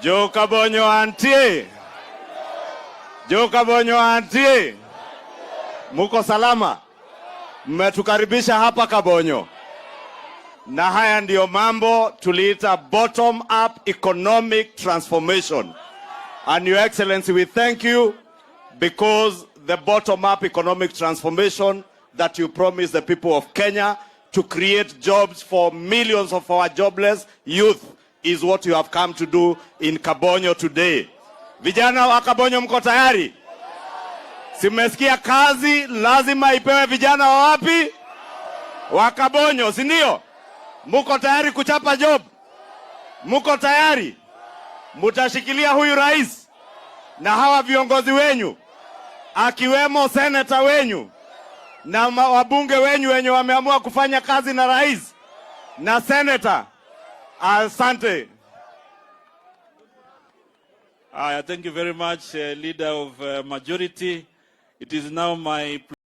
Jo Kabonyo antie. Jo Kabonyo antie. Muko salama? Mmetukaribisha hapa Kabonyo. Na haya ndiyo mambo tuliita bottom up economic transformation. And Your Excellency, we thank you because the bottom up economic transformation that you promised the people of Kenya to create jobs for millions of our jobless youth is what you have come to do in Kabonyo today. Vijana wa Kabonyo, mko tayari? Simesikia kazi lazima ipewe vijana wa wapi? Wa Kabonyo, si ndio? Mko tayari kuchapa job? Mko tayari? Mutashikilia huyu rais na hawa viongozi wenyu, akiwemo seneta wenyu na wabunge wenyu wenye wameamua kufanya kazi na rais na seneta. Asante. Thank you very much, Leader of Majority. It is now my